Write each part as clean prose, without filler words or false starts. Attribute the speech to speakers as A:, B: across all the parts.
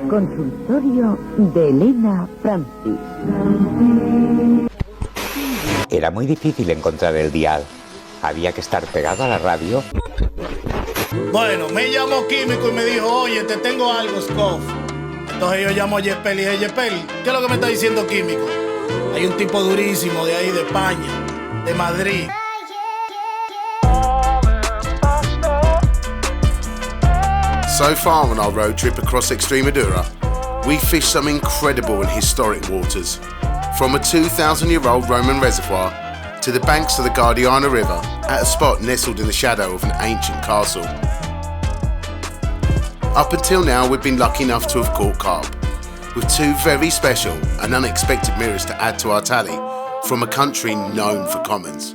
A: Consultorio de Elena Francis.
B: Era muy difícil encontrar el dial. Había que estar pegado a la radio.
C: Bueno, me llamó Químico y me dijo, oye, te tengo algo, Scoff. Entonces yo llamo a Yepel y dije, Yepel, ¿qué es lo que me está diciendo Químico? Hay un tipo durísimo de ahí, de España, de Madrid.
D: So far on our road trip across Extremadura, we fished some incredible and historic waters. From a 2,000-year-old Roman reservoir to the banks of the Guadiana River at a spot nestled in the shadow of an ancient castle. Up until now, we've been lucky enough to have caught carp, with two very special and unexpected mirrors to add to our tally from a country known for commons.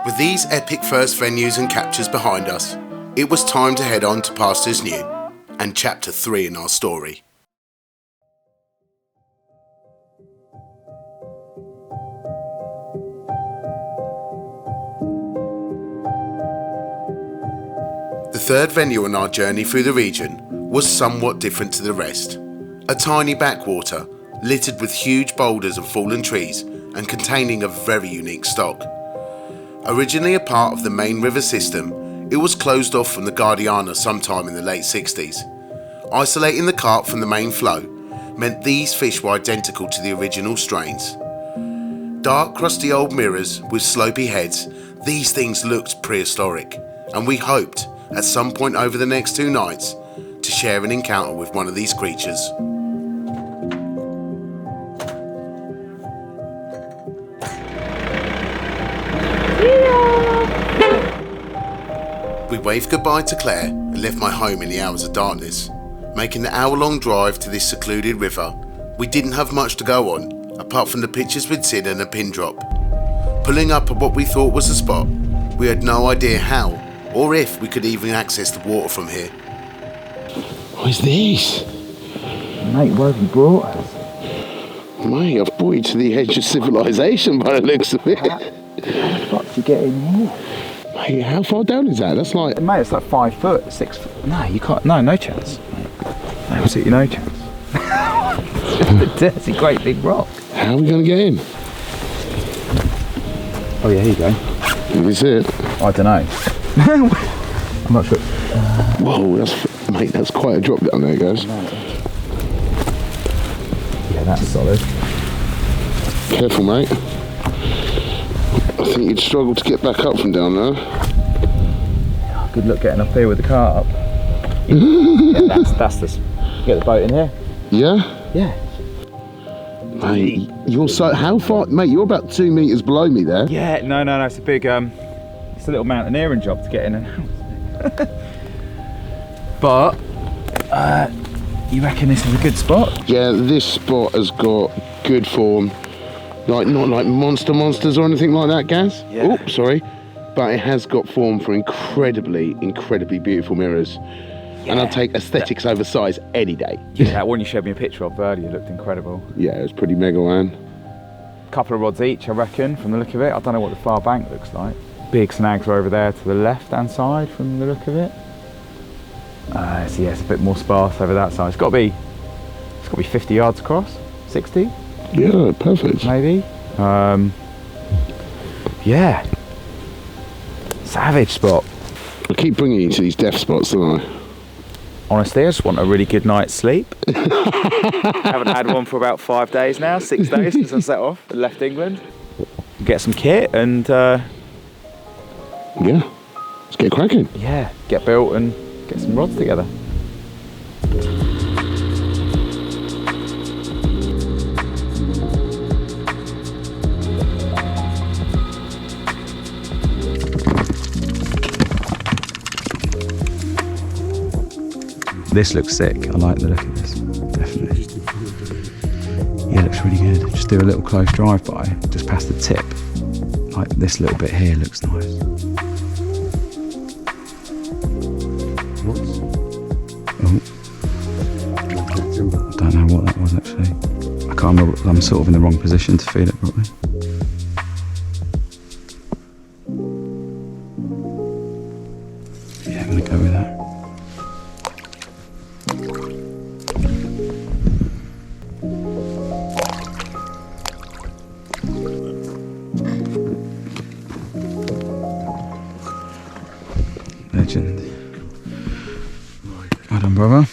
D: With these epic first venues and captures behind us, it was time to head on to Pastures New and chapter 3 in our story. The third venue on our journey through the region was somewhat different to the rest. A tiny backwater littered with huge boulders and fallen trees and containing a very unique stock. Originally a part of the main river system, it was closed off from the Guadiana sometime in the late 60s. Isolating the carp from the main flow meant these fish were identical to the original strains. Dark, crusty old mirrors with slopey heads, these things looked prehistoric, and we hoped, at some point over the next 2 nights, to share an encounter with one of these creatures. We waved goodbye to Claire and left my home in the hours of darkness. Making the hour-long drive to this secluded river, we didn't have much to go on, apart from the pictures we'd seen and a pin drop. Pulling up at what we thought was a spot, we had no idea how or if we could even access the water from here.
E: What is this?
F: Mate, where have you brought us?
E: Mate, I've brought you to the edge of civilization by the looks of it.
F: How the fuck did you get in here?
E: Mate, how far down is that? That's like...
F: Mate, it's like 5 foot, 6 foot. No, you can't. No chance. Mate. Absolutely no chance. It's just a dirty, great big rock.
E: How are we going to get in?
F: Oh yeah, here you go.
E: Is it?
F: I don't know. I'm not sure.
E: Whoa, that's quite a drop down there, guys.
F: Yeah, that's solid.
E: Careful, mate. I think you'd struggle to get back up from down there.
F: Good luck getting up here with the car up. Yeah, that's the... Get the boat in here.
E: Yeah?
F: Yeah.
E: Mate, you're so... How far... Mate, you're about 2 metres below me there.
F: Yeah, no, it's a big... It's a little mountaineering job to get in and out. But... you reckon this is a good spot?
E: Yeah, this spot has got good form. Like, not like monsters or anything like that, Gaz.
F: Yeah.
E: Oh, sorry. But it has got form for incredibly beautiful mirrors. Yeah. And I'll take aesthetics over size any day.
F: Yeah, that one you showed me a picture of earlier looked incredible.
E: Yeah, it was pretty mega, man.
F: Couple of rods each, I reckon, from the look of it. I don't know what the far bank looks like. Big snags are over there to the left-hand side from the look of it. So yeah, it's a bit more sparse over that side. It's got to be 50 yards across, 60.
E: Yeah, perfect.
F: Maybe. Yeah. Savage spot.
E: I keep bringing you to these death spots, don't I?
F: Honestly, I just want a really good night's sleep. Haven't had one for about 5 days now, 6 days since I set off and left England. Get some kit and...
E: yeah, let's get cracking.
F: Yeah, get built and get some rods together. This looks sick. I like the look of this, definitely. Yeah, it looks really good. Just do a little close drive-by, just past the tip. Like this little bit here looks nice. Oh. I don't know what that was actually. I can't remember. I'm sort of in the wrong position to feel it properly. Yeah, I'm gonna go with that. brother.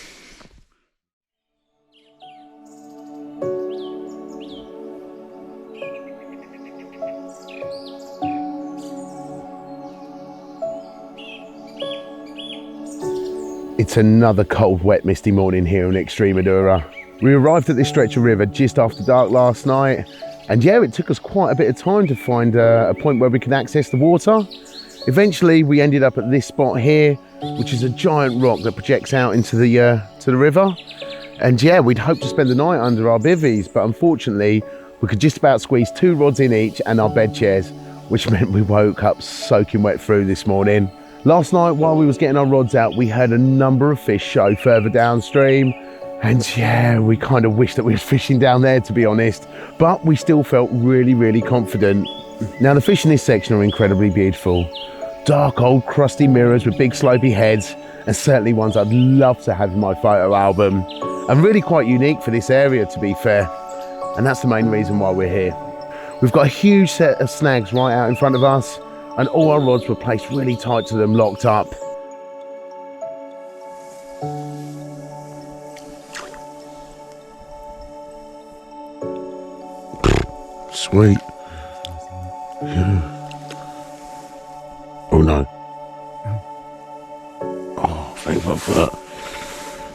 E: It's another cold, wet, misty morning here in Extremadura. We arrived at this stretch of river just after dark last night, and yeah, it took us quite a bit of time to find a point where we could access the water. Eventually, we ended up at this spot here, which is a giant rock that projects out into the river. And yeah, we'd hoped to spend the night under our bivvies, but unfortunately, we could just about squeeze 2 rods in each and our bed chairs, which meant we woke up soaking wet through this morning. Last night, while we was getting our rods out, we heard a number of fish show further downstream. And yeah, we kind of wished that we was fishing down there, to be honest, but we still felt really, really confident. Now, the fish in this section are incredibly beautiful. Dark, old, crusty mirrors with big slopey heads, and certainly ones I'd love to have in my photo album. And really quite unique for this area, to be fair. And that's the main reason why we're here. We've got a huge set of snags right out in front of us, and all our rods were placed really tight to them, locked up. Sweet. Yeah. Oh no. Oh, thank God for that.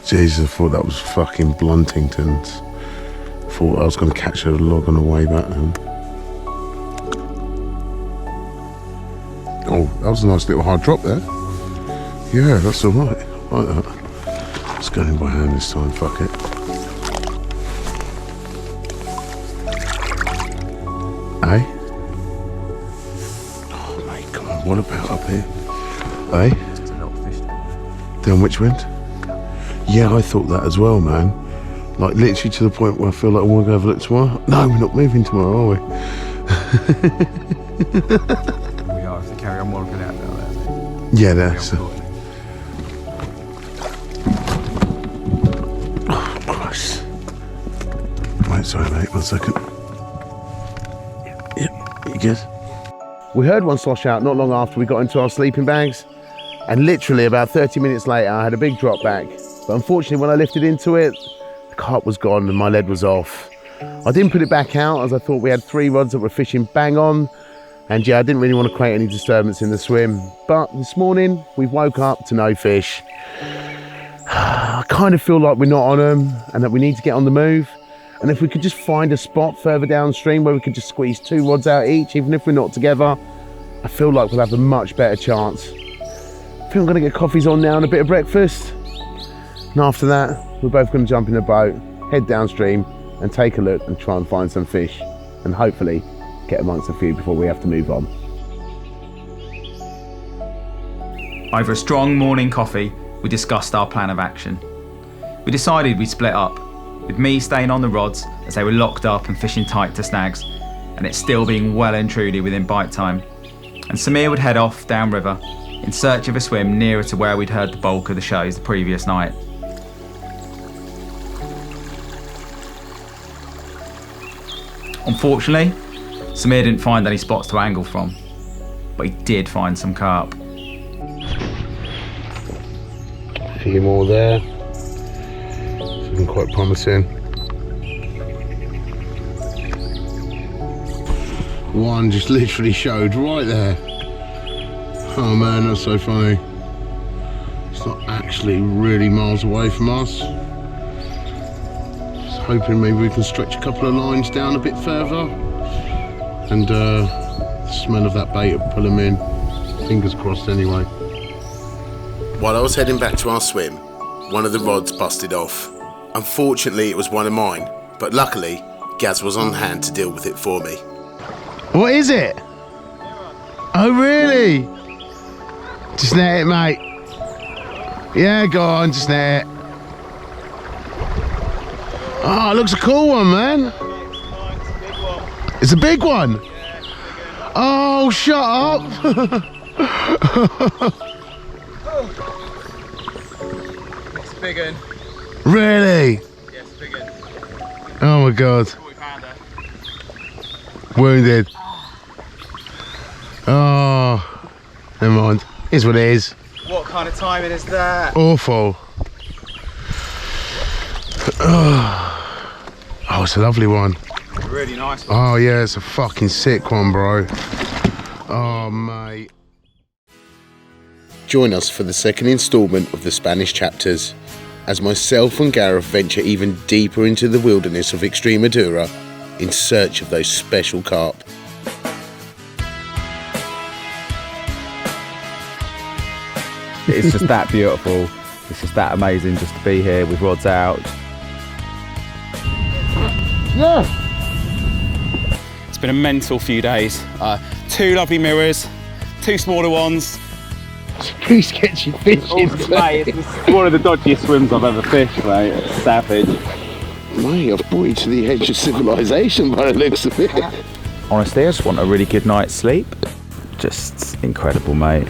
E: Jesus, I thought that was fucking Bluntingtons. Thought I was going to catch a log on the way back home. Oh, that was a nice little hard drop there. Yeah, that's alright. I like that. Let's go in by hand this time, fuck it. Eh? Oh mate, come on, what about up here? Eh?
F: Just a little fish.
E: Down which wind? Yeah, I thought that as well, man. Like literally to the point where I feel like I want to go have a look tomorrow. No, we're not moving tomorrow, are we?
F: We are, if they carry on walking out down there.
E: Yeah, that's... Oh, Christ. Right, sorry mate, 1 second. Yeah, you good? We heard one slosh out not long after we got into our sleeping bags, and literally about 30 minutes later I had a big drop back. But unfortunately when I lifted into it, the carp was gone and my lead was off. I didn't put it back out as I thought we had 3 rods that were fishing bang on, and yeah, I didn't really want to create any disturbance in the swim. But this morning we've woke up to no fish. I kind of feel like we're not on them and that we need to get on the move. And if we could just find a spot further downstream where we could just squeeze 2 rods out each, even if we're not together, I feel like we'll have a much better chance. I think I'm going to get coffees on now and a bit of breakfast. And after that, we're both going to jump in a boat, head downstream and take a look and try and find some fish. And hopefully get amongst a few before we have to move on.
G: Over a strong morning coffee, we discussed our plan of action. We decided we'd split up, with me staying on the rods as they were locked up and fishing tight to snags, and it still being well and truly within bite time. And Samir would head off downriver in search of a swim nearer to where we'd heard the bulk of the shows the previous night. Unfortunately, Samir didn't find any spots to angle from, but he did find some carp.
E: A few more there. It's looking quite promising. One just literally showed right there. Oh man, that's so funny. It's not actually really miles away from us. Just hoping maybe we can stretch a couple of lines down a bit further. And the smell of that bait will pull them in. Fingers crossed anyway.
D: While I was heading back to our swim, one of the rods busted off. Unfortunately, it was one of mine, but luckily, Gaz was on hand to deal with it for me.
E: What is it? Oh really? Just net it, mate. Yeah, go on, just net it. Oh, it looks a cool one, man. It's a big one. Oh, shut up.
F: It's a big one.
E: Really?
F: Yeah, it's a big one.
E: Oh my God.
F: 40-pounder.
E: Wounded. Oh, never mind. Here's what it is.
F: What kind of timing is that?
E: Awful. Oh, it's a lovely one.
F: Really nice.
E: Oh yeah, it's a fucking sick one, bro. Oh, mate. Join us for the second instalment of the Spanish chapters, as myself and Gareth venture even deeper into the wilderness of Extremadura in search of those special carp.
F: It's just that beautiful. It's just that amazing just to be here with rods out.
H: It's been a mental few days. 2 lovely mirrors, 2 smaller ones.
E: Pretty sketchy fishing.
H: Mate, it's one of the dodgiest swims I've ever fished, mate. It's savage.
E: Mate, I've brought you to the edge of civilization by the looks of it.
F: Honestly, I just want a really good night's sleep. Just incredible, mate.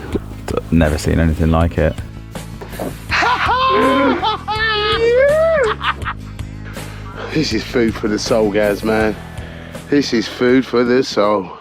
F: Never seen anything like it.
E: This is food for the soul, Gaz, man. This is food for the soul.